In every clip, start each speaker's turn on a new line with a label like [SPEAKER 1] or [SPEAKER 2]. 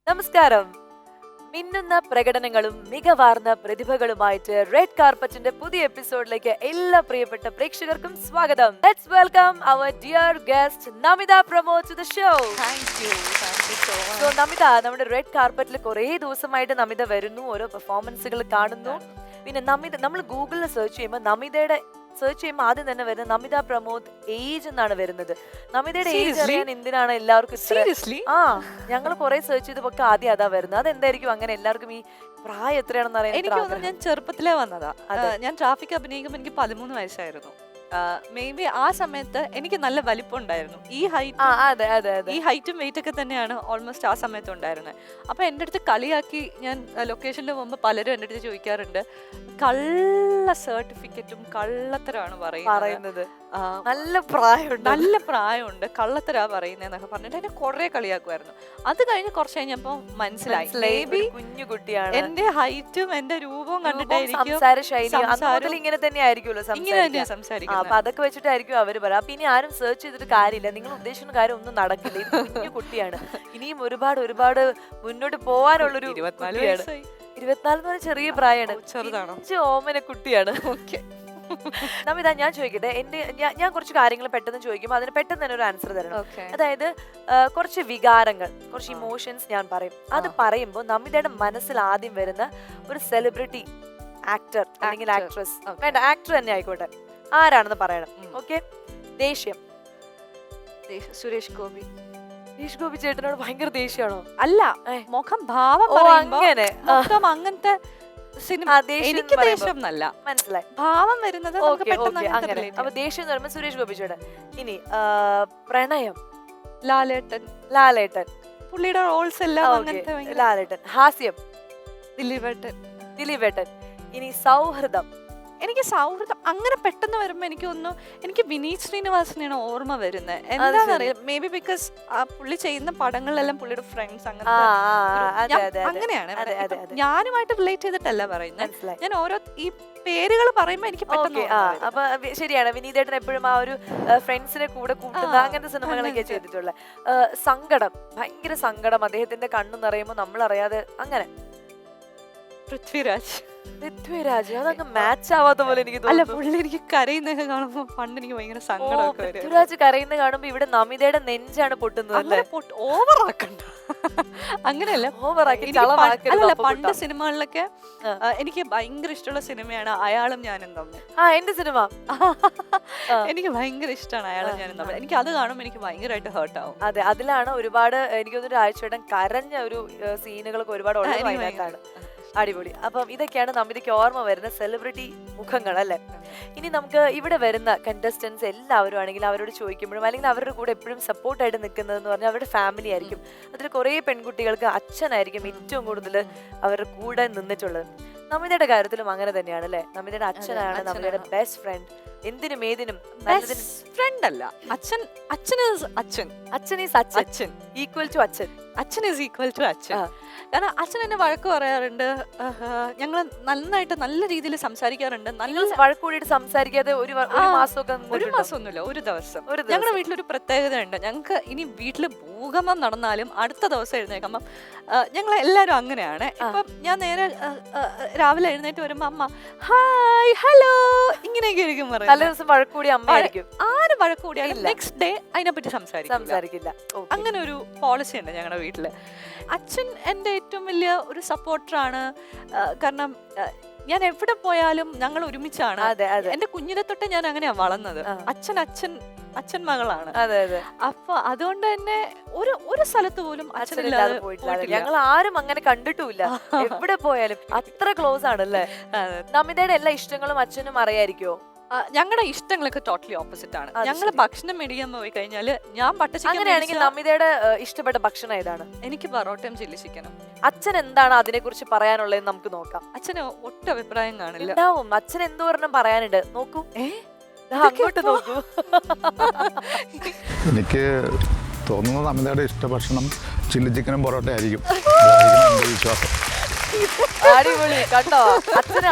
[SPEAKER 1] നമസ്കാരം. മിന്നുന്ന പ്രകടനങ്ങളും മികവാർന്ന പ്രതിഭകളുമായിട്ട് റെഡ് കാർപ്പറ്റിന്റെ പുതിയ എപ്പിസോഡിലേക്ക് എല്ലാ പ്രിയപ്പെട്ട പ്രേക്ഷകർക്കും സ്വാഗതം. Let's welcome our dear guest Namita Pramod to the show.
[SPEAKER 2] Thank you so much.
[SPEAKER 1] So Namita, നമ്മുടെ റെഡ് കാർപ്പറ്റിൽ കുറേ ദിവസമായിട്ട് നമിത വരുന്നു, ഓരോ പെർഫോമൻസുകൾ കാണുന്നു. പിന്നെ നമിത നമ്മൾ ഗൂഗിളിൽ സെർച്ച് ചെയ്യുമ്പോൾ നമിതയുടെ സെർച്ച് ചെയ്യുമ്പോൾ ആദ്യം തന്നെ വരുന്നത് നമിത പ്രമോദ് ഏജ് എന്നാണ് വരുന്നത്. നമിതയുടെ ഏജ്
[SPEAKER 2] Seriously?
[SPEAKER 1] അറിയാൻ എന്തിനാണ് എല്ലാവർക്കും ഇത്ര
[SPEAKER 2] Seriously?
[SPEAKER 1] ഞങ്ങൾ കുറെ സെർച്ച് ചെയ്തപ്പോ ആദ്യം അതാ വരുന്നത്. അതെന്തായിരിക്കും അങ്ങനെ എല്ലാവർക്കും ഈ പ്രായം എത്രയാണെന്ന് അറിയാൻ
[SPEAKER 2] എനിക്ക് തോന്നുന്നു ഞാൻ ചെറുപ്പത്തിലേ വന്നതാ.
[SPEAKER 1] അതെ.
[SPEAKER 2] ഞാൻ ട്രാഫിക് അഭിനയിക്കുമ്പോൾ എനിക്ക് 13 വയസ്സായിരുന്നു. മേ ബി ആ സമയത്ത് എനിക്ക് നല്ല വലിപ്പം ഉണ്ടായിരുന്നു. ഈ
[SPEAKER 1] അതെ അതെ അതെ
[SPEAKER 2] ഈ ഹൈറ്റും വെയിറ്റ് ഒക്കെ തന്നെയാണ് ഓൾമോസ്റ്റ് ആ സമയത്ത് ഉണ്ടായിരുന്നത്. അപ്പൊ എൻ്റെ അടുത്ത് കളിയാക്കി ഞാൻ ലൊക്കേഷനിൽ പോകുമ്പോൾ പലരും എൻ്റെ അടുത്ത് ചോദിക്കാറുണ്ട്, കള്ള സർട്ടിഫിക്കറ്റും കള്ളത്തരമാണ്
[SPEAKER 1] പറയുന്നത്.
[SPEAKER 2] ആ,
[SPEAKER 1] നല്ല പ്രായമുണ്ട്.
[SPEAKER 2] നല്ല പ്രായമുണ്ട്, കള്ളത്തരാ പറയുന്നതെന്നൊക്കെ പറഞ്ഞിട്ട് എന്നെ കുറെ കളിയാക്കുമായിരുന്നു. അത് കഴിഞ്ഞ് കുറച്ച് കഴിഞ്ഞപ്പോ മനസ്സിലായി മേ ബി
[SPEAKER 1] കുഞ്ഞു കുട്ടിയാണ്.
[SPEAKER 2] എന്റെ ഹൈറ്റും എന്റെ രൂപവും
[SPEAKER 1] രൂപം,
[SPEAKER 2] കണ്ടിട്ടായിരിക്കും
[SPEAKER 1] സംസാര ശൈലി
[SPEAKER 2] സംസാരവും
[SPEAKER 1] മുതൽ ഇങ്ങനെ തന്നെ ആയിരിക്കുമല്ലോ
[SPEAKER 2] ഇങ്ങനെ തന്നെയാ
[SPEAKER 1] സംസാരിക്കുക.
[SPEAKER 2] സംസാരിക്കുന്നത്.
[SPEAKER 1] അപ്പൊ അതൊക്കെ വെച്ചിട്ടായിരിക്കും അവര് പറയാം. അപ്പൊ ഇനി ആരും സെർച്ച് ചെയ്തിട്ട് കാര്യമില്ല, നിങ്ങൾ ഉദ്ദേശിക്കുന്ന കാര്യം ഒന്നും നടക്കില്ല. ഇത് കുഞ്ഞു കുട്ടിയാണ്, ഇനിയും ഒരുപാട് ഒരുപാട് മുന്നോട്ട് പോവാനുള്ളൊരു
[SPEAKER 2] 24
[SPEAKER 1] കുട്ടിയാണ്.
[SPEAKER 2] വയസ്സായി.
[SPEAKER 1] 24 എന്ന് പറഞ്ഞാൽ ചെറിയ പ്രായമാണ്.
[SPEAKER 2] ചെറുതാണോ?
[SPEAKER 1] ഓമന കുട്ടിയാണ്.
[SPEAKER 2] ഓക്കെ.
[SPEAKER 1] നമിത, ഞാൻ ചോദിക്കട്ടെ, ഞാൻ കുറച്ച് കാര്യങ്ങൾ പെട്ടെന്ന് ചോദിക്കുമ്പോൾ അതിന് പെട്ടെന്ന് തന്നെ ഒരു ആൻസർ തരണം.
[SPEAKER 2] ഓക്കെ.
[SPEAKER 1] അതായത് കുറച്ച് വികാരങ്ങൾ, കുറച്ച് ഇമോഷൻസ് ഞാൻ പറയും. അത് പറയുമ്പോൾ നമിതയുടെ മനസ്സിൽ ആദ്യം വരുന്ന ഒരു സെലിബ്രിറ്റി, ആക്ടർ അല്ലെങ്കിൽ
[SPEAKER 2] Actor.
[SPEAKER 1] Actress,
[SPEAKER 2] Okay.
[SPEAKER 1] വേണ്ട ആക്ടർ തന്നെ ആയിക്കോട്ടെ, ആരാണെന്ന് പറയണം. ഓക്കെ. ദേഷ്യം.
[SPEAKER 2] സുരേഷ് ഗോപി.
[SPEAKER 1] സുരേഷ് ഗോപി ചേട്ടനോട് ഭയങ്കര ദേഷ്യമാണോ?
[SPEAKER 2] അല്ല,
[SPEAKER 1] ഏ.
[SPEAKER 2] മുഖം ഭാവം
[SPEAKER 1] ഓ,
[SPEAKER 2] പറയുമ്പോ
[SPEAKER 1] അങ്ങനെ.
[SPEAKER 2] മൊത്തം അങ്ങനത്തെ സിനിമ.
[SPEAKER 1] ദേഷ്യം
[SPEAKER 2] എനിക്ക്
[SPEAKER 1] പറയുമ്പോ.
[SPEAKER 2] ദേഷ്യം എന്നല്ല,
[SPEAKER 1] മനസ്സിലായി.
[SPEAKER 2] ഭാവം വരുന്നത് നമുക്ക്
[SPEAKER 1] ഓക്കെ
[SPEAKER 2] പെട്ടെന്ന്
[SPEAKER 1] ഓക്കെ,
[SPEAKER 2] അങ്ങനത്തെ
[SPEAKER 1] അങ്ങനെ.
[SPEAKER 2] relate
[SPEAKER 1] അപ്പൊ
[SPEAKER 2] ചെയ്യാം.
[SPEAKER 1] ദേഷ്യം എന്ന് പറയുമ്പോൾ സുരേഷ് ഗോപി ചേട്ടൻ. ഇനി പ്രണയം,
[SPEAKER 2] ലാലേട്ടൻ,
[SPEAKER 1] ലാലേട്ടൻ.
[SPEAKER 2] പുള്ളിയുടെ റോൾസ് എല്ലാം
[SPEAKER 1] ഓക്കെ,
[SPEAKER 2] അങ്ങനത്തെ ഭയങ്കര.
[SPEAKER 1] ലാലേട്ടൻ. ഹാസ്യം,
[SPEAKER 2] ദിലീപേട്ടൻ.
[SPEAKER 1] ദിലീപേട്ടൻ. ഇനി സൗഹൃദം.
[SPEAKER 2] എനിക്ക് സൗഹൃദം അങ്ങനെ പെട്ടെന്ന് വരുമ്പോ എനിക്ക് ഒന്നും, എനിക്ക് വിനീത് ശ്രീനിവാസനെയാണ് ഓർമ്മ വരുന്നത്. എന്താണെന്നറിയാം, മേ ബി ബിക്കോസ് ആ പുള്ളി ചെയ്യുന്ന പടങ്ങളിലെല്ലാം പുള്ളിയുടെ ഫ്രണ്ട്സ്
[SPEAKER 1] അതെ അതെ അതെ.
[SPEAKER 2] അങ്ങനെയാണ്
[SPEAKER 1] അതെ,
[SPEAKER 2] വരുന്നത്.
[SPEAKER 1] അതെ,
[SPEAKER 2] ഇപ്പം
[SPEAKER 1] അതെ.
[SPEAKER 2] ഞാനുമായിട്ട് റിലേറ്റ് ചെയ്തിട്ടല്ല പറയുന്നത്.
[SPEAKER 1] മനസ്സിലായി.
[SPEAKER 2] ഞാൻ ഓരോ ഈ പേരുകൾ പറയുമ്പോ എനിക്ക് പെട്ടെന്ന്
[SPEAKER 1] ഓക്കെ.
[SPEAKER 2] ഓർമ്മ വരുന്നത്.
[SPEAKER 1] അപ്പൊ ശരിയാണ്, വിനീതേട്ടൻ എപ്പോഴും ആ ഒരു ഫ്രണ്ട്സിനെ കൂടെ കൂട്ടുന്ന അങ്ങനത്തെ സിനിമകളൊക്കെ
[SPEAKER 2] അങ്ങനത്തെ.
[SPEAKER 1] ചെയ്തിട്ടുള്ള. സങ്കടം, ഭയങ്കര സങ്കടം, അദ്ദേഹത്തിന്റെ കണ്ണു നിറയുമ്പോൾ നമ്മൾ അറിയാതെ അങ്ങനെ.
[SPEAKER 2] പൃഥ്വിരാജ്.
[SPEAKER 1] പൃഥ്വിരാജ്, അതങ്ങ് മാച്ച് ആവാത്ത പോലെ എനിക്ക്
[SPEAKER 2] അല്ല,
[SPEAKER 1] തോന്നുന്നു.
[SPEAKER 2] പുള്ളി എനിക്ക് കരയുന്നതൊക്കെ കാണുമ്പോ പണ്ട് എനിക്ക് ഭയങ്കര
[SPEAKER 1] ഓ,
[SPEAKER 2] സങ്കടമൊക്കെ വരും.
[SPEAKER 1] പൃഥ്വിരാജ് കരയുന്ന കാണുമ്പോ ഇവിടെ നമിതയുടെ നെഞ്ചാണ് പൊട്ടുന്നത് അല്ലേ?
[SPEAKER 2] ഓവറാക്കണ്ട. അങ്ങനെയല്ല,
[SPEAKER 1] ഓവറാക്കി
[SPEAKER 2] എനിക്ക്
[SPEAKER 1] ചളമാക്കരുത്,
[SPEAKER 2] അല്ലല്ല,
[SPEAKER 1] അപ്പൊ
[SPEAKER 2] പണ്ട്
[SPEAKER 1] പൊട്ടാം.
[SPEAKER 2] സിനിമകളിലൊക്കെ
[SPEAKER 1] ആ.
[SPEAKER 2] എനിക്ക് ഭയങ്കര ഇഷ്ടമുള്ള സിനിമയാണ് അയാളും ഞാനും തമ്മിൽ.
[SPEAKER 1] എന്റെ സിനിമ.
[SPEAKER 2] എനിക്ക് ഭയങ്കര ഇഷ്ടമാണ് അയാളും ഞാനും തമ്മിൽ. എനിക്ക് അത് കാണുമ്പോൾ എനിക്ക് ഭയങ്കരമായിട്ട് ഹേർട്ട് ആവും.
[SPEAKER 1] അതെ, അതിലാണ് ഒരുപാട് എനിക്ക് തോന്നുന്നു രാഴ്ചയുടെ കരഞ്ഞ ഒരു സീനുകളൊക്കെ ഒരുപാട് ഉള്ളത്
[SPEAKER 2] എനിക്ക്
[SPEAKER 1] അതിനകത്താണ്.
[SPEAKER 2] ഭയങ്കര-
[SPEAKER 1] അടിപൊളി. അപ്പം ഇതൊക്കെയാണ് നമിതയ്ക്ക് ഓർമ്മ വരുന്ന സെലിബ്രിറ്റി മുഖങ്ങൾ അല്ലേ? ഇനി നമുക്ക് ഇവിടെ വരുന്ന കണ്ടസ്റ്റൻസ് എല്ലാവരും ആണെങ്കിൽ അവരോട് ചോദിക്കുമ്പോഴും അല്ലെങ്കിൽ അവരുടെ കൂടെ എപ്പോഴും സപ്പോർട്ടായിട്ട് നിൽക്കുന്നതെന്ന് പറഞ്ഞാൽ അവരുടെ ഫാമിലി ആയിരിക്കും. അതിൽ കുറേ പെൺകുട്ടികൾക്ക് അച്ഛനായിരിക്കും ഏറ്റവും കൂടുതൽ അവരുടെ കൂടെ നിന്നിട്ടുള്ളത്. നമിതയുടെ കാര്യത്തിലും അങ്ങനെ തന്നെയാണ് അല്ലേ? നമിതയുടെ അച്ഛനാണ് നമിതയുടെ ബെസ്റ്റ് ഫ്രണ്ട്. എന്തിനും ഏതിനും നല്ലതിനും.
[SPEAKER 2] ഫ്രണ്ട് അല്ല, അച്ഛൻ. അച്ഛൻ ഈസ് അച്ഛൻ.
[SPEAKER 1] അച്ഛൻ ഈസ് അച്ഛൻ,
[SPEAKER 2] അച്ഛൻ.
[SPEAKER 1] ഈക്വൽ ടു അച്ഛൻ.
[SPEAKER 2] അച്ഛൻ ഈസ് ഈക്വൽ ടു അച്ഛൻ.
[SPEAKER 1] ആ.
[SPEAKER 2] കാരണം അച്ഛൻ എന്നെ വഴക്ക് പറയാറുണ്ട്. ഞങ്ങൾ നന്നായിട്ട് നല്ല രീതിയിൽ സംസാരിക്കാറുണ്ട്.
[SPEAKER 1] നിങ്ങൾ
[SPEAKER 2] നല്ല
[SPEAKER 1] വഴക്കൂടിയിട്ട് സംസാരിക്കാതെ ഒരു മാസമൊക്കെ
[SPEAKER 2] ഒരു
[SPEAKER 1] നിന്നിട്ടുണ്ടോ?
[SPEAKER 2] മാസമൊന്നുമില്ല, ഒരു ദിവസം.
[SPEAKER 1] ഒരു ദിവസം.
[SPEAKER 2] ഞങ്ങളുടെ വീട്ടിലൊരു പ്രത്യേകതയുണ്ട്. ഞങ്ങൾക്ക് ഇനി വീട്ടിൽ ഭൂകമ്പം നടന്നാലും അടുത്ത ദിവസം എഴുന്നേക്കുമ്പം ഞങ്ങൾ എല്ലാവരും അങ്ങനെയാണ്. ഇപ്പം ഞാൻ നേരെ രാവിലെ എഴുന്നേറ്റ് വരുമ്പോ അമ്മ ഹായ് ഹലോ ഇങ്ങനെയൊക്കെ ആയിരിക്കും
[SPEAKER 1] തലേ
[SPEAKER 2] പറയുന്നത്.
[SPEAKER 1] ദിവസം വഴക്കൂടി അമ്മയായിരിക്കും.
[SPEAKER 2] ആര് വഴക്ക് കൂടിയാലും
[SPEAKER 1] ഇല്ല.
[SPEAKER 2] നെക്സ്റ്റ് ഡേ അതിനെപ്പറ്റി സംസാരിക്കും.
[SPEAKER 1] സംസാരിക്കില്ല. Okay.
[SPEAKER 2] അങ്ങനെ ഒരു പോളിസി ഉണ്ട് ഞങ്ങളുടെ വീട്ടില്. അച്ഛൻ എൻ്റെ ഏറ്റവും വലിയ ഒരു സപ്പോർട്ടറാണ്. കാരണം ഞാൻ എവിടെ പോയാലും ഞങ്ങൾ ഒരുമിച്ചാണ്.
[SPEAKER 1] അതെ അതെ
[SPEAKER 2] എന്റെ കുഞ്ഞിനെ തൊട്ട് ഞാൻ അങ്ങനെയാ വളർന്നത്.
[SPEAKER 1] ആ.
[SPEAKER 2] അച്ഛൻ മകളാണ്.
[SPEAKER 1] അതെ അതെ.
[SPEAKER 2] അപ്പൊ അതുകൊണ്ട് തന്നെ ഒരു സ്ഥലത്ത് പോലും
[SPEAKER 1] അച്ഛനില്ലാതെ
[SPEAKER 2] അച്ഛനില്ലാതെ
[SPEAKER 1] പോയിട്ടില്ല.
[SPEAKER 2] പോയിട്ടില്ല.
[SPEAKER 1] ഞങ്ങൾ ആരും അങ്ങനെ കണ്ടിട്ടുമില്ല. എവിടെ പോയാലും അത്ര ക്ലോസ് ആണല്ലേ?
[SPEAKER 2] അതെ.
[SPEAKER 1] നമിതയുടെ എല്ലാ ഇഷ്ടങ്ങളും അച്ഛനും അറിയായിരിക്കോ?
[SPEAKER 2] ഞങ്ങളുടെ ഇഷ്ടങ്ങളൊക്കെ ടോട്ടലി ഓപ്പോസിറ്റ് ആണ്.
[SPEAKER 1] അത്
[SPEAKER 2] ഞങ്ങൾ
[SPEAKER 1] ശരി.
[SPEAKER 2] ഭക്ഷണം മേടിക്കാൻ പോയി കഴിഞ്ഞാല് ഞാൻ പട്ടച്ചിക്കൻ
[SPEAKER 1] അങ്ങനെയാണെങ്കിൽ
[SPEAKER 2] മേടിച്ചാ
[SPEAKER 1] നമിതയുടെ ഇഷ്ടപ്പെട്ട ഭക്ഷണം ഏതാണ്?
[SPEAKER 2] എനിക്ക് പൊറോട്ടയും ചില്ലി ചിക്കനും.
[SPEAKER 1] അച്ഛൻ എന്താണ് അതിനെ കുറിച്ച് പറയാനുള്ളതെന്ന് നമുക്ക് നോക്കാം.
[SPEAKER 2] അച്ഛന് ഒട്ടും അഭിപ്രായം കാണില്ല.
[SPEAKER 1] ഉണ്ടാവും, അച്ഛൻ എന്തോരെണ്ണം പറയാനുണ്ട്. നോക്കൂ, ദാ അങ്ങോട്ട് നോക്കൂ.
[SPEAKER 3] എനിക്ക് തോന്നുന്നത് അമിതയുടെ ഇഷ്ടഭക്ഷണം ചില്ലി ചിക്കനും പൊറോട്ട ആയിരിക്കും. അതായിരിക്കും എൻ്റെ വിശ്വാസം.
[SPEAKER 1] അടിപൊളി, കണ്ടോ?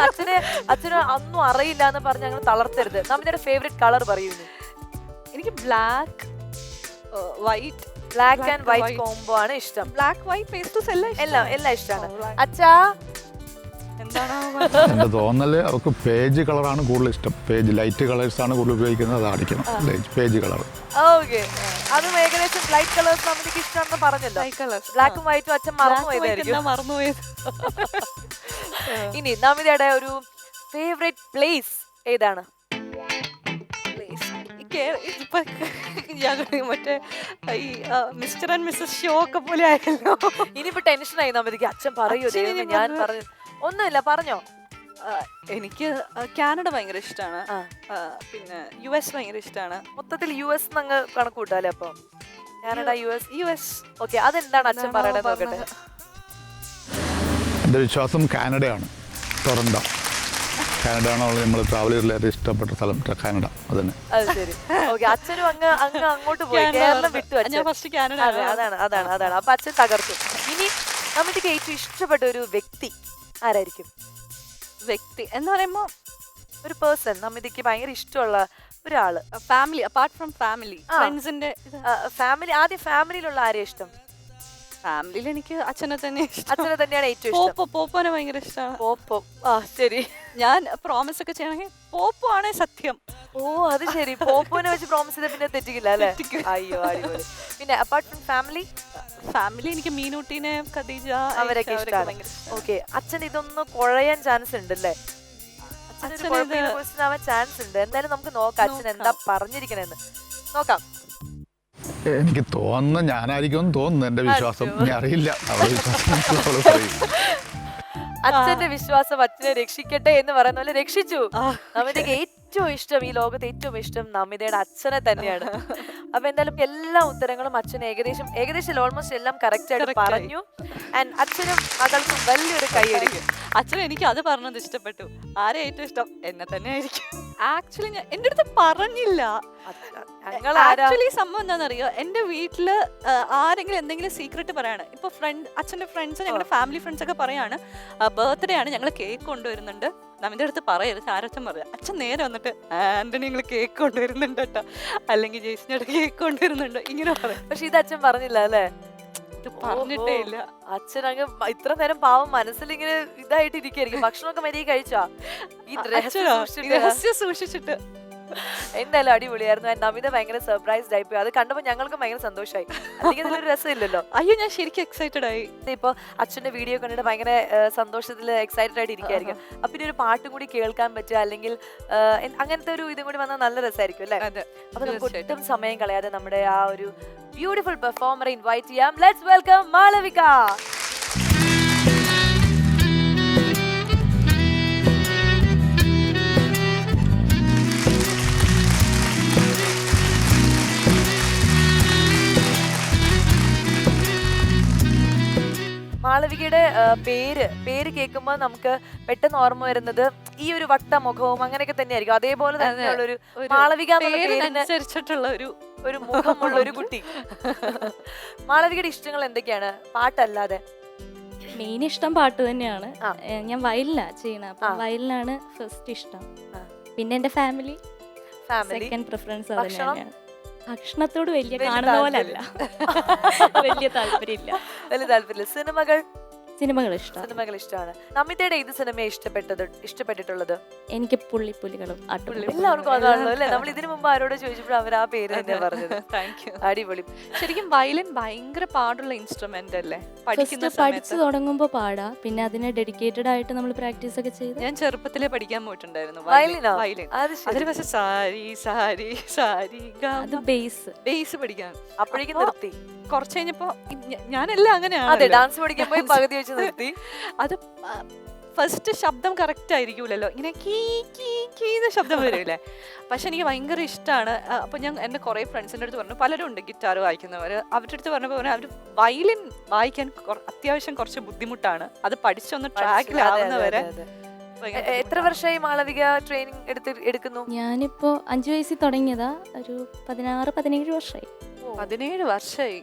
[SPEAKER 1] അച്ഛന് ഒന്നും അറിയില്ല എന്ന് പറഞ്ഞ് അങ്ങനെ തളർത്തരുത്. നമിതയുടെ ഫേവറേറ്റ് കളർ പറയുന്നു.
[SPEAKER 2] എനിക്ക് black, white,
[SPEAKER 1] black and white combo ആണ് ഇഷ്ടം.
[SPEAKER 2] ബ്ലാക്ക് വൈറ്റ് പേസ്റ്റൽസ്
[SPEAKER 1] എല്ലാം ഇഷ്ടമാണ്. അച്ഛാ
[SPEAKER 2] എന്താണ്
[SPEAKER 3] എൻ്റെ തോന്നല് അവർക്ക് പേജ് കളറാണ് കൂടുതൽ ഇഷ്ടം. പേജ് ലൈറ്റ് കളേഴ്സാണ് കൂടുതൽ ഉപയോഗിക്കുന്നത്. അത് അടിക്കണം പേജ് കളർ.
[SPEAKER 1] ഓക്കെ, അതും ഏകദേശം ലൈറ്റ് കളേഴ്സ് നമുക്ക് ഇഷ്ടമാണെന്ന് പറഞ്ഞല്ലോ. ബ്ലാക്കും വൈറ്റും അച്ഛൻ മറന്നുപോയതായിരിക്കും.
[SPEAKER 2] മറന്നുപോയത്.
[SPEAKER 1] ഇനി നമിതയുടെ ഒരു ഫേവറേറ്റ് പ്ലേസ് ഏതാണ്?
[SPEAKER 2] ഇപ്പൊ മറ്റേ ഈ മിസ്റ്റർ ആൻഡ് മിസ്സസ് ഷോ ഒക്കെ പോലെ ആയല്ലോ.
[SPEAKER 1] ഇനിയിപ്പോ ടെൻഷനായി നമിതയ്ക്ക്. അച്ഛൻ പറയൂ ദൈവമേ, ഞാൻ പറഞ്ഞു ഒന്നുമില്ല, പറഞ്ഞോ.
[SPEAKER 2] എനിക്ക് കാനഡ ഭയങ്കര ഇഷ്ടമാണ്. പിന്നെ US ഭയങ്കര ഇഷ്ടമാണ്.
[SPEAKER 1] മൊത്തത്തിൽ US അങ്ങ് കണക്ക് കൂട്ടാലേ. അപ്പൊ കാനഡ US. ഓക്കെ, അതെന്താണ് അച്ഛൻ പറയണത് നോക്കട്ടെ.
[SPEAKER 3] എൻ്റെ വിശ്വാസം കാനഡയാണ്. ടൊറന്റോ കാനഡയാണ് നമ്മൾ ട്രാവൽ ചെയ്തതിൽ ഇഷ്ടപ്പെട്ട സ്ഥലം. കാനഡ അത് തന്നെ.
[SPEAKER 1] അത് ശരി. ഓക്കെ, അച്ഛനും അങ്ങ് അങ്ങോട്ട് പോയി, കേരളം വിട്ടു അച്ഛൻ.
[SPEAKER 2] First Canada.
[SPEAKER 1] അതാണ്. അപ്പൊ അച്ഛൻ തകർത്തു. ഇനി നമുക്ക് ഏറ്റവും ഇഷ്ടപ്പെട്ട ഒരു വ്യക്തി ആരായിരിക്കും?
[SPEAKER 2] വ്യക്തി എന്ന് പറയുമ്പോ
[SPEAKER 1] ഒരു പേഴ്സൺ, നമിതയ്ക്ക് ഭയങ്കര ഇഷ്ടമുള്ള ഒരാള്.
[SPEAKER 2] ഫാമിലി, അപ്പാർട്ട് ഫ്രം ഫാമിലി, ഫ്രണ്ട്സിന്റെ
[SPEAKER 1] ഫാമിലി. ആദ്യം ഫാമിലിയിലുള്ള ആരെയും ഇഷ്ടം?
[SPEAKER 2] ഫാമിലിയിൽ എനിക്ക് അച്ഛനെ തന്നെ
[SPEAKER 1] അച്ഛനെ തന്നെയാണ് ഏറ്റവും ഇഷ്ടം.
[SPEAKER 2] പോപ്പോനെ ഭയങ്കര ഇഷ്ടമാണ്.
[SPEAKER 1] പോപ്പോ, ശരി.
[SPEAKER 2] ഞാൻ പ്രോമിസ് ഒക്കെ ചെയ്യണമെങ്കിൽ പോപ്പോ ആണേ സത്യം.
[SPEAKER 1] ഓ അത് ശരി. പോപ്പോനെ വെച്ച് പ്രോമിസ് ചെയ്ത പിന്നെ തെറ്റിക്കില്ല അല്ലേ? അയ്യോ അടിപൊളി. പിന്നെ അപ്പാർട്ട് ഫ്രം
[SPEAKER 2] ഫാമിലി എനിക്ക് മീനൂട്ടിനെ, ഖദീജ,
[SPEAKER 1] അവരൊക്കെ ഇഷ്ടമാണ്. ഓക്കെ, അച്ഛൻ ഇതൊന്ന് കുഴയാൻ ചാൻസ് ഉണ്ട് അല്ലേ? ആവാൻ ചാൻസ് ഉണ്ട്. എന്തായാലും നമുക്ക് നോക്കാം അച്ഛൻ എന്താ പറഞ്ഞിരിക്കണെന്ന് നോക്കാം.
[SPEAKER 3] എനിക്ക് തോന്നുന്നു ഞാനായിരിക്കും തോന്നുന്നു. എൻ്റെ വിശ്വാസം ഞാൻ അറിയില്ല. അവളുടെ വിശ്വാസം
[SPEAKER 1] അച്ഛന്റെ വിശ്വാസം അച്ഛനെ രക്ഷിക്കട്ടെ എന്ന് പറയുന്ന പോലെ രക്ഷിച്ചു. നമിതയ്ക്ക് ഏറ്റവും ഇഷ്ടം, ഈ ലോകത്ത് ഏറ്റവും ഇഷ്ടം നമിതയുടെ അച്ഛനെ തന്നെയാണ്. അപ്പൊ എന്തായാലും എല്ലാ ഉത്തരങ്ങളും അച്ഛൻ ഏകദേശം ഓൾമോസ്റ്റ് എല്ലാം കറക്റ്റ് ആയിട്ട് പറഞ്ഞു. ആൻഡ് അച്ഛനും മകൾക്കും വലിയൊരു കൈയടിക്കും.
[SPEAKER 2] അച്ഛൻ എനിക്ക് അത് പറഞ്ഞത് ഇഷ്ടപ്പെട്ടു. ആരെ ഏറ്റവും ഇഷ്ടം? എന്നെ തന്നെ ആയിരിക്കും. ആക്ച്വലി ഞാൻ എൻ്റെ അടുത്ത് പറഞ്ഞില്ല. ആക്ച്വലി സംഭവം എന്താണെന്നറിയോ, എൻ്റെ വീട്ടില് ആരെങ്കിലും എന്തെങ്കിലും സീക്രട്ട് പറയാണ്. ഇപ്പൊ അച്ഛൻ്റെ ഫ്രണ്ട്സ്, ഞങ്ങളുടെ ഫാമിലി ഫ്രണ്ട്സ് ഒക്കെ പറയാണ് ബർത്ത്ഡേ ആണ്, ഞങ്ങൾ കേക്ക് കൊണ്ടുവരുന്നുണ്ട്, നമിന്റെ അടുത്ത് പറയരുത്. ആരച്ഛൻ പറയാം. അച്ഛൻ നേരെ വന്നിട്ട് ആന്റണി ഞങ്ങൾ കേക്ക് കൊണ്ടുവരുന്നുണ്ട് കേട്ടോ, അല്ലെങ്കിൽ ജേസിനോട് കേക്ക് കൊണ്ടുവരുന്നുണ്ട്, ഇങ്ങനെ പറയാം.
[SPEAKER 1] പക്ഷെ ഇത് അച്ഛൻ പറഞ്ഞില്ല അല്ലേ?
[SPEAKER 2] പറഞ്ഞിട്ടേ ഇല്ല.
[SPEAKER 1] അച്ഛൻ അങ്ങ് ഇത്ര നേരം പാവം മനസ്സിൽ ഇങ്ങനെ ഇതായിട്ട് ഇരിക്കും. ഭക്ഷണമൊക്കെ മര്യാദ കഴിച്ചാ? ഈ
[SPEAKER 2] രഹസ്യം സൂക്ഷിച്ചിട്ട്.
[SPEAKER 1] എന്തായാലും അടിപൊളിയായിരുന്നു. നമിത ഭയങ്കര സർപ്രൈസ്ഡ് ആയിപ്പോയി. അത് കണ്ടപ്പോൾ ഞങ്ങൾക്ക് ഭയങ്കര സന്തോഷമായി. അല്ലെങ്കിൽ ഇതിലൊരു രസമില്ലല്ലോ.
[SPEAKER 2] അയ്യോ, ഞാൻ ശരിക്കും എക്സൈറ്റഡ് ആയി.
[SPEAKER 1] ഇപ്പൊ അച്ഛന്റെ വീഡിയോ കണ്ടിട്ട് ഭയങ്കര സന്തോഷത്തിൽ എക്സൈറ്റഡ് ആയിട്ട് ഇരിക്കുകയായിരിക്കും. അപ്പൊ ഇനി ഒരു പാട്ടും കൂടി കേൾക്കാൻ പറ്റുക, അല്ലെങ്കിൽ അങ്ങനത്തെ ഒരു ഇതും കൂടി വന്നാൽ നല്ല രസമായിരിക്കും അല്ലേ? അപ്പൊ നമുക്ക് ഒട്ടും സമയം കളയാതെ നമ്മുടെ ആ ഒരു ബ്യൂട്ടിഫുൾ പെർഫോമറെ ഇൻവൈറ്റ് ചെയ്യാം. Let's welcome Malavika. മാളവികയുടെ പേര് കേൾക്കുമ്പോൾ നമുക്ക് പെട്ടെന്ന് ഓർമ്മ വരുന്നത് ഈ ഒരു വട്ട മുഖവും അങ്ങനെയൊക്കെ തന്നെയായിരിക്കും. അതേപോലെ തന്നെയുള്ളൊരു മാളവിക
[SPEAKER 2] അനുസരിച്ചിട്ടുള്ള
[SPEAKER 1] ഒരു മുഖമുള്ള ഒരു കുട്ടി. മാളവികയുടെ ഇഷ്ടങ്ങൾ എന്തൊക്കെയാണ് പാട്ടല്ലാതെ?
[SPEAKER 4] മെയിൻ ഇഷ്ടം പാട്ട് തന്നെയാണ്. ഞാൻ വയലിനാണ് ചെയ്യണത്. അപ്പൊ വയലിനാണ് ഫസ്റ്റ് ഇഷ്ടം. പിന്നെ എന്റെ ഫാമിലി സെക്കൻഡ് പ്രിഫറൻസ് അത് തന്നെയാണ്. ഭക്ഷണത്തോട് വലിയ കാണുന്ന പോലെ അല്ല, വലിയ താല്പര്യമില്ല. സിനിമകൾ ഇഷ്ടമാണ്. നമിതയുടെ ഏത് സിനിമ ഇഷ്ടപ്പെട്ടിട്ടുള്ളത്? എനിക്ക് പുള്ളിപ്പുലികളും
[SPEAKER 1] എല്ലാവർക്കും അതാണല്ലോ അല്ലേ? നമ്മൾ ഇതിനു മുമ്പ് ആരോട് ചോദിച്ചപ്പോൾ അവർ ആ പേര് തന്നെ പറഞ്ഞത്. അടിപൊളി.
[SPEAKER 2] ശരിക്കും വയലിൻ ഭയങ്കര പാടുള്ള ഇൻസ്ട്രുമെന്റ് അല്ലേ?
[SPEAKER 4] പഠിച്ചു തുടങ്ങുമ്പോ പാടാ, പിന്നെ അതിന് ഡെഡിക്കേറ്റഡ് ആയിട്ട് നമ്മൾ പ്രാക്ടീസ് ഒക്കെ ചെയ്ത്.
[SPEAKER 2] ഞാൻ ചെറുപ്പത്തിലേ പഠിക്കാൻ പോയിട്ടുണ്ടായിരുന്നു
[SPEAKER 1] വയലിൻ.
[SPEAKER 2] അതിൽ പക്ഷെ സാരി സാരി സാരി
[SPEAKER 4] അത്
[SPEAKER 2] ബേസ് പഠിക്കാൻ.
[SPEAKER 1] അപ്പോഴേക്കും നിർത്തി.
[SPEAKER 2] കുറച്ച് കഴിഞ്ഞപ്പോ ഞാനെല്ലാം അങ്ങനെയാണ്.
[SPEAKER 1] ഡാൻസ് പഠിക്കാൻ പോയി പകുതി വെച്ച് നിർത്തി.
[SPEAKER 2] അത് ഫസ്റ്റ് ശബ്ദം കറക്റ്റ് ആയിരിക്കൂലല്ലോ, ഇങ്ങനെ കീന്ന് ശബ്ദം വരില്ലേ. പക്ഷെ എനിക്ക് ഭയങ്കര ഇഷ്ടമാണ്. അപ്പൊ ഞാൻ എന്റെ കുറെ ഫ്രണ്ട്സിന്റെ അടുത്ത് പറഞ്ഞു, പലരും ഉണ്ട് ഗിറ്റാർ വായിക്കുന്നവര്, അവരുടെ അടുത്ത് പറഞ്ഞപ്പോൾ അവർ വയലിൻ വായിക്കാൻ അത്യാവശ്യം കുറച്ച് ബുദ്ധിമുട്ടാണ്. അത് പഠിച്ചൊന്ന് ട്രാക്കിലാവുന്നവരെ.
[SPEAKER 1] എത്ര വർഷമായി മാളവിക ട്രെയിനിങ് എടുക്കുന്നു?
[SPEAKER 4] ഞാനിപ്പോ 5 വയസ്സിൽ തുടങ്ങിയതാ, ഒരു 16-17 വർഷമായി.
[SPEAKER 2] 17 വർഷമായി.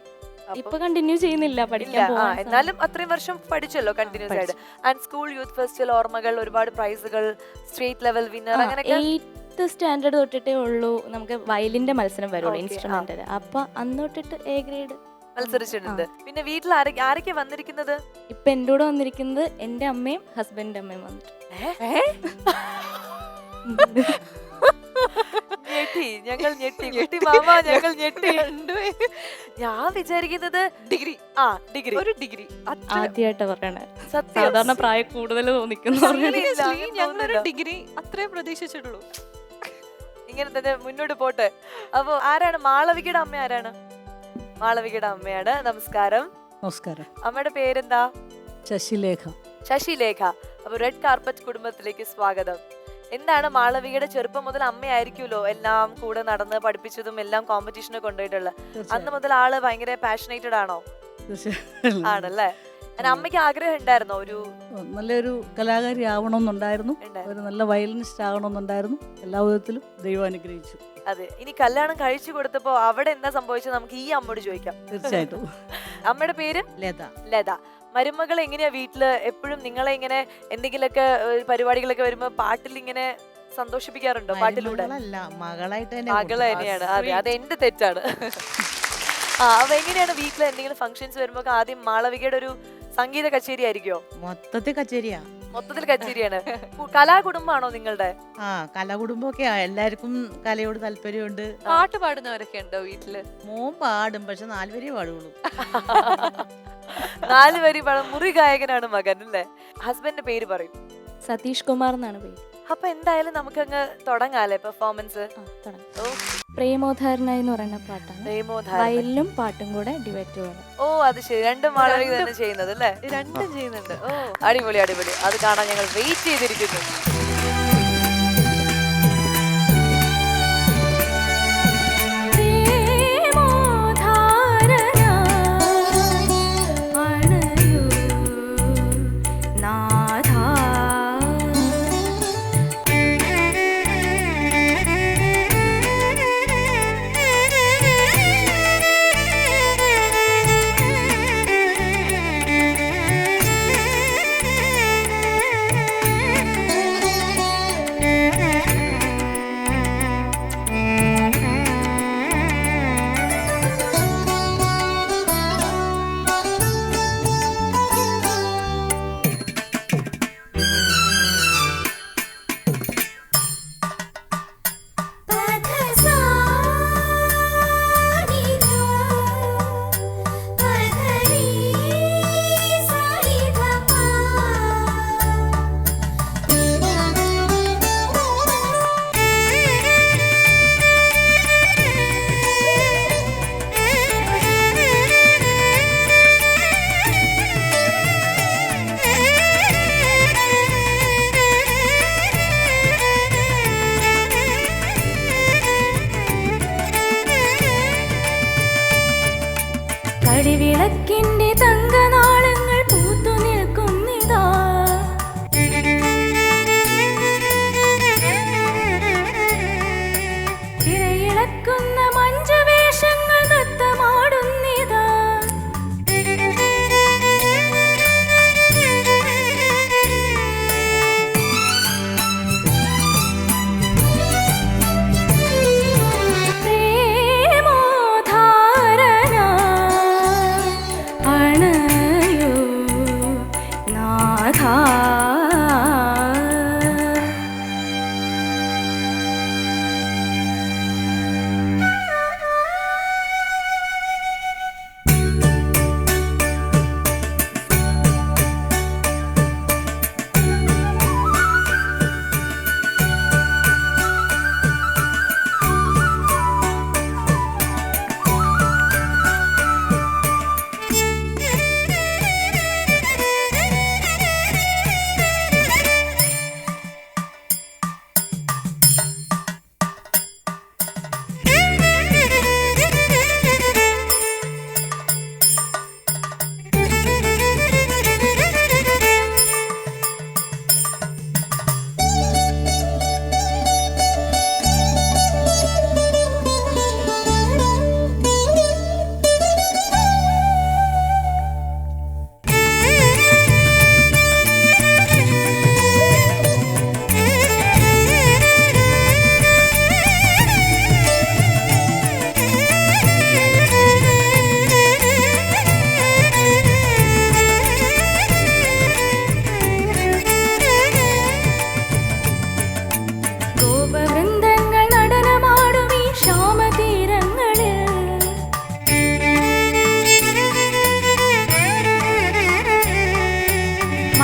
[SPEAKER 4] ഇപ്പൊ കണ്ടിന്യൂ ചെയ്യുന്നില്ല പഠിക്കാൻ.
[SPEAKER 1] എന്നാലും അത്രയും വർഷം പഠിച്ചല്ലോ കണ്ടിന്യൂസ് ആയിട്ട്. ആൻഡ് സ്കൂൾ യൂത്ത് ഫെസ്റ്റിവൽ ഓർമ്മകൾ, ഒരുപാട് പ്രൈസുകൾ, സ്റ്റേറ്റ് ലെവൽ വിന്നർ, അങ്ങനെയൊക്കെ.
[SPEAKER 4] 8th സ്റ്റാൻഡേർഡ് തൊട്ടിട്ടേ ഉള്ളൂ നമുക്ക് വയലിന്റെ മത്സരം വരുള്ളൂ ഇൻസ്ട്രുമെന്റിൽ. അപ്പൊ അന്ന് തൊട്ടിട്ട് A ഗ്രേഡ്
[SPEAKER 1] മത്സരിച്ചിട്ടുണ്ട്. പിന്നെ വീട്ടിൽ ആരൊക്കെ വന്നിരിക്കുന്നത്?
[SPEAKER 4] ഇപ്പൊ എന്റെ കൂടെ വന്നിരിക്കുന്നത് എന്റെ അമ്മയും ഹസ്ബൻഡിന്റെ അമ്മയും വന്നിട്ട്.
[SPEAKER 1] ഞെട്ടി, ഞങ്ങൾ ഞെട്ടി, കുട്ടി മാമ ഞങ്ങൾ ഞെട്ടി. ഞാൻ വിചാരിക്കുന്നത്
[SPEAKER 2] ഡിഗ്രി
[SPEAKER 1] ഡിഗ്രി,
[SPEAKER 2] ഒരു ഡിഗ്രി
[SPEAKER 4] ആദ്യമായിട്ട് പറയണേ.
[SPEAKER 1] സത്യം.
[SPEAKER 4] സാധാരണ പ്രായം കൂടുതൽ തോന്നിക്കുന്നു.
[SPEAKER 2] ഞങ്ങളൊരു ഡിഗ്രി അത്രേ പ്രതീക്ഷിച്ചിട്ടുള്ളൂ.
[SPEAKER 1] ഇങ്ങനെ തന്നെ മുന്നോട്ട് പോട്ടെ. അപ്പൊ ആരാണ് മാളവികയുടെ അമ്മ? ആരാണ് മാളവികയുടെ അമ്മയാണ്. നമസ്കാരം.
[SPEAKER 5] നമസ്കാരം.
[SPEAKER 1] അമ്മയുടെ പേരെന്താ?
[SPEAKER 5] ശശിലേഖ.
[SPEAKER 1] ശശിലേഖ. അപ്പൊ റെഡ് കാർപ്പറ്റ് കുടുംബത്തിലേക്ക് സ്വാഗതം. എന്താണ് മാളവികയുടെ ചെറുപ്പം മുതൽ അമ്മയായിരിക്കുമല്ലോ എല്ലാം കൂടെ നടന്ന് പഠിപ്പിച്ചതും എല്ലാം കോമ്പറ്റീഷന് കൊണ്ടുപോയിട്ടുള്ളത്. അന്ന് മുതൽ ആള് ഭയങ്കര പാഷനേറ്റഡ് ആണോ? ആണല്ലേ. അമ്മയ്ക്ക് ആഗ്രഹം ഉണ്ടായിരുന്നോ ഒരു
[SPEAKER 5] നല്ലൊരു കലാകാരി ആവണമെന്നുണ്ടായിരുന്നു, ഒരു നല്ല വയലിനിസ്റ്റ് ആവണമെന്നുണ്ടായിരുന്നു. എല്ലാ വിധത്തിലും ദൈവം അനുഗ്രഹിച്ചു.
[SPEAKER 1] അതെ. ഇനി കല്യാണം കഴിച്ചു കൊടുത്തപ്പോ അവിടെ എന്താ സംഭവിച്ചത് നമുക്ക് ഈ അമ്മയോട് ചോദിക്കാം.
[SPEAKER 5] തീർച്ചയായിട്ടും.
[SPEAKER 1] അമ്മയുടെ പേര്
[SPEAKER 5] ലത.
[SPEAKER 1] ലത. മരുമകൾ എങ്ങനെയാ വീട്ടില് എപ്പോഴും നിങ്ങളെ ഇങ്ങനെ എന്തെങ്കിലുമൊക്കെ പരിപാടികളൊക്കെ വരുമ്പോ പാട്ടിൽ ഇങ്ങനെ സന്തോഷിപ്പിക്കാറുണ്ടോ? പാട്ടിലൂടെ മകള് തന്നെയാണ്. അതെ, അത് എന്റെ തെറ്റാണ്. അപ്പൊ എങ്ങനെയാണ് വീട്ടിൽ എന്തെങ്കിലും ഫംഗ്ഷൻസ് വരുമ്പോ ആദ്യം മാളവികയുടെ ഒരു സംഗീത കച്ചേരി ആയിരിക്കോ?
[SPEAKER 5] മൊത്തത്തിൽ കച്ചേരിയാ.
[SPEAKER 1] മൊത്തത്തിൽ കച്ചേരിയാണ്. കലാകുടുംബാണോ നിങ്ങളുടെ?
[SPEAKER 5] കലാകുടുംബമൊക്കെ എല്ലാവർക്കും കലയോട് താല്പര്യമുണ്ട്.
[SPEAKER 2] പാട്ട് പാടുന്നവരൊക്കെ ഉണ്ടോ വീട്ടില്?
[SPEAKER 5] മോൻ പാടും, പക്ഷെ 4 വരെ പാടുള്ളൂ.
[SPEAKER 1] 4 വരി പാടും. മുറി ഗായകനാണ് മകൻ അല്ലേ? ഹസ്ബൻഡിന്റെ പേര് പറയും.
[SPEAKER 4] സതീഷ് കുമാർ എന്നാണ് പേര്.
[SPEAKER 1] അപ്പൊ എന്തായാലും നമുക്കങ്ങ് തുടങ്ങാല്ലേ പെർഫോമൻസ്?
[SPEAKER 4] പ്രേമോധാരണ എന്ന് പറയുന്ന പാട്ടാണ്. വയലിലും പാട്ടും കൂടെ ഡിവൈറ്റ് പോലെ.
[SPEAKER 1] ഓ, അത് ശരി. രണ്ടും മാളവിക തന്നെ ചെയ്യുന്നത് അല്ലേ?
[SPEAKER 2] രണ്ടും ചെയ്യുന്നുണ്ട്. ഓ,
[SPEAKER 1] അടിപൊളി അടിപൊളി. അത് കാണാൻ ഞങ്ങൾ വെയിറ്റ് ചെയ്തിരിക്കുന്നു.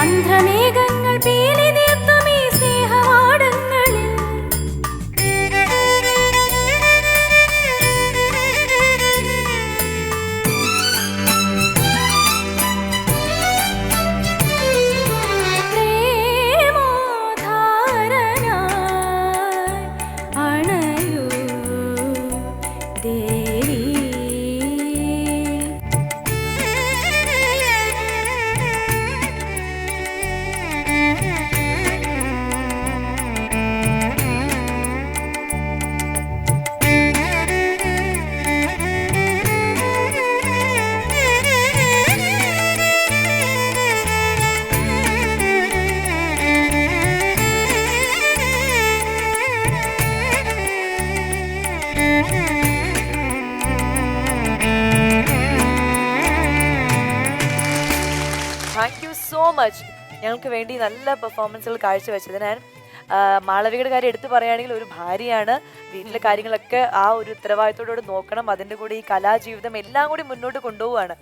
[SPEAKER 4] മന്ത്രമേഘങ്ങൾ പീലി നീർത്തും ഈ സ്നേഹവാടങ്ങളിൽ പ്രേമോദ്ധാരനായി അണയൂ ദേവി.
[SPEAKER 1] താങ്ക് യു സോ മച്ച് ഞങ്ങൾക്ക് വേണ്ടി നല്ല പെർഫോമൻസുകൾ കാഴ്ചവെച്ചതിന്. ഞാൻ മാളവികയുടെ കാര്യം എടുത്തു പറയുകയാണെങ്കിൽ ഒരു ഭാര്യയാണ്, വീട്ടിലെ കാര്യങ്ങളൊക്കെ ആ ഒരു ഉത്തരവാദിത്തോടുകൂടി നോക്കണം, അതിൻ്റെ കൂടെ ഈ കലാജീവിതം എല്ലാം കൂടി മുന്നോട്ട് കൊണ്ടുപോവാണ്.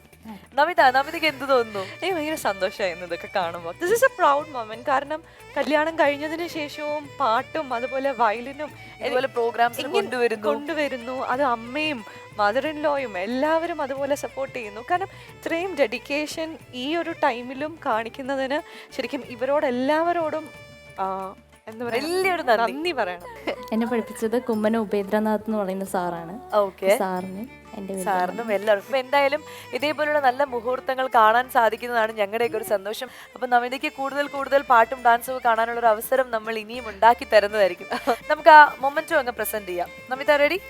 [SPEAKER 1] നമിതയ്ക്ക് എന്ത് തോന്നുന്നു?
[SPEAKER 2] എനിക്ക് ഭയങ്കര സന്തോഷമായിരുന്നു ഇതൊക്കെ കാണുമ്പോൾ. This is A proud moment. കാരണം കല്യാണം കഴിഞ്ഞതിന് ശേഷവും പാട്ടും അതുപോലെ വയലിനും
[SPEAKER 1] ഇതുപോലെ പ്രോഗ്രാംസ്
[SPEAKER 2] കൊണ്ടുവരുന്നു. അത് അമ്മയും മദർ ഇൻ ലോയും എല്ലാവരും അതുപോലെ സപ്പോർട്ട് ചെയ്യുന്നു. കാരണം ഇത്രയും ഡെഡിക്കേഷൻ ഈ ഒരു ടൈമിലും കാണിക്കുന്നതിന് ശരിക്കും ഇവരോടെല്ലാവരോടും എന്താ പറയുക,
[SPEAKER 1] വലിയൊരു
[SPEAKER 2] നന്ദി പറയണം.
[SPEAKER 4] എന്നെ പഠിപ്പിച്ചത് കുമ്മന ഉപേന്ദ്രനാഥ് എന്ന് പറയുന്ന സാറാണ്.
[SPEAKER 1] ഓക്കെ,
[SPEAKER 4] സാറിന് എൻ്റെ
[SPEAKER 1] സാറിനും എല്ലാവർക്കും എന്തായാലും ഇതേപോലുള്ള നല്ല മുഹൂർത്തങ്ങൾ കാണാൻ സാധിക്കുന്നതാണ് ഞങ്ങളുടെയൊക്കെ ഒരു സന്തോഷം. അപ്പൊ നമിതയ്ക്ക് കൂടുതൽ പാട്ടും ഡാൻസും ഒക്കെ കാണാനുള്ള ഒരു അവസരം നമ്മൾ ഇനിയും ഉണ്ടാക്കി തരുന്നതായിരിക്കും. നമുക്ക് ആ മൊമെന്റും അങ്ങ് പ്രസന്റ് ചെയ്യാം. Namitha ready?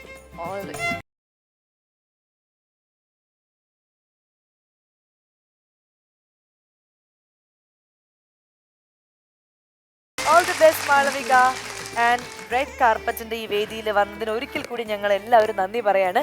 [SPEAKER 1] All the best Malavika. And red കാർപ്പറ്റിന്റെ ഈ വേദിയിൽ വന്നതിന് ഒരിക്കൽ കൂടി ഞങ്ങൾ എല്ലാവരും നന്ദി പറയാണ്.